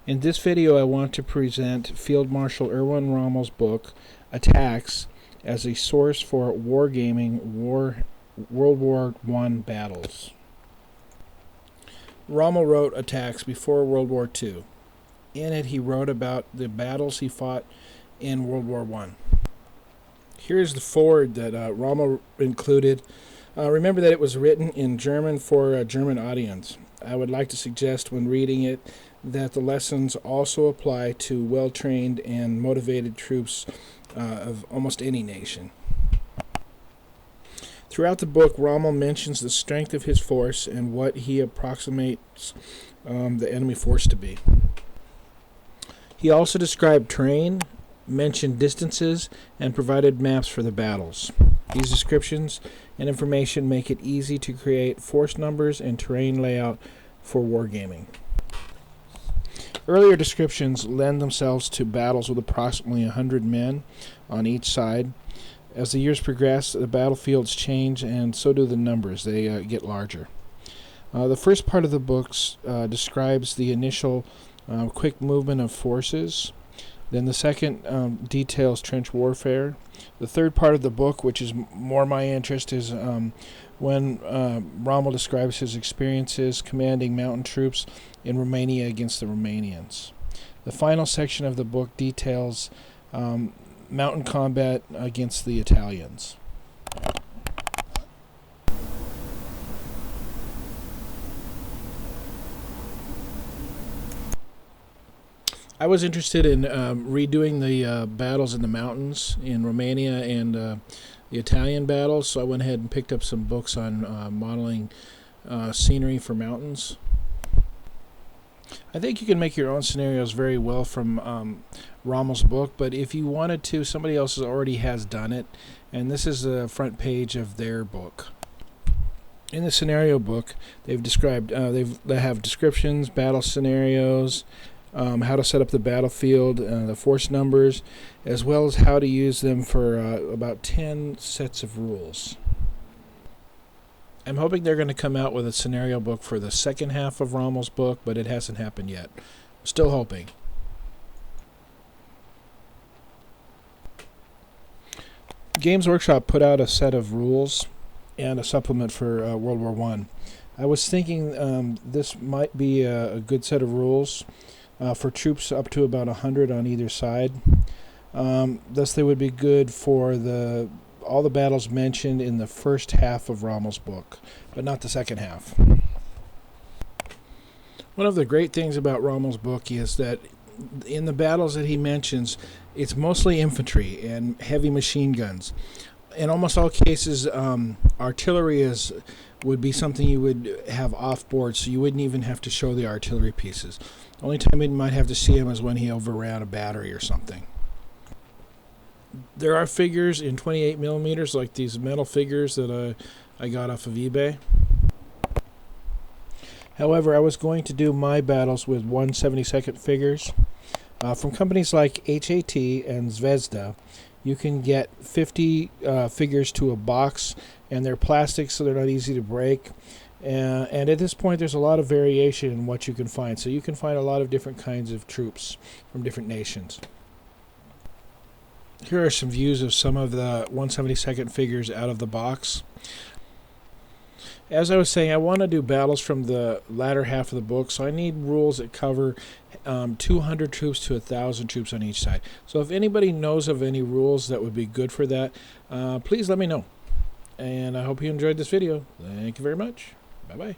In this video I want to present Field Marshal Erwin Rommel's book, Attacks, as a source for wargaming World War I battles. Rommel wrote Attacks before World War II. In it he wrote about the battles he fought in World War I. Here's the foreword that Rommel included. Remember that it was written in German for a German audience. I would like to suggest when reading it that the lessons also apply to well-trained and motivated troops of almost any nation. Throughout the book, Rommel mentions the strength of his force and what he approximates the enemy force to be. He also described terrain, mentioned distances, and provided maps for the battles. These descriptions and information make it easy to create force numbers and terrain layout for wargaming. Earlier descriptions lend themselves to battles with approximately 100 men on each side. As the years progress, the battlefields change, and so do the numbers. They get larger. The first part of the book describes the initial quick movement of forces. Then the second details trench warfare. The third part of the book, which is more my interest, is when Rommel describes his experiences commanding mountain troops in Romania against the Romanians. The final section of the book details mountain combat against the Italians. I was interested in redoing the battles in the mountains in Romania and the Italian battles, so I went ahead and picked up some books on modeling scenery for mountains. I think you can make your own scenarios very well from Rommel's book, but if you wanted to, somebody else already has done it, and this is the front page of their book. In the scenario book, they've described they have descriptions, battle scenarios, how to set up the battlefield, the force numbers, as well as how to use them for about 10 sets of rules. I'm hoping they're going to come out with a scenario book for the second half of Rommel's book, but it hasn't happened yet. Still hoping. Games Workshop put out a set of rules and a supplement for World War I. I was thinking this might be a good set of rules for troops up to about 100 on either side. Thus they would be good for all the battles mentioned in the first half of Rommel's book, but not the second half. One of the great things about Rommel's book is that in the battles that he mentions, it's mostly infantry and heavy machine guns. In almost all cases, artillery would be something you would have off board, so you wouldn't even have to show the artillery pieces. The only time you might have to see him is when he overran a battery or something. There are figures in 28 millimeters, like these metal figures that I got off of eBay. However, I was going to do my battles with 1/72 figures. From companies like HAT and Zvezda, you can get 50 figures to a box, and they're plastic, so they're not easy to break. And at this point, there's a lot of variation in what you can find. So you can find a lot of different kinds of troops from different nations. Here are some views of some of the 1/72 figures out of the box. As I was saying, I want to do battles from the latter half of the book, so I need rules that cover 200 troops to 1,000 troops on each side. So if anybody knows of any rules that would be good for that, please let me know. And I hope you enjoyed this video. Thank you very much. Bye-bye.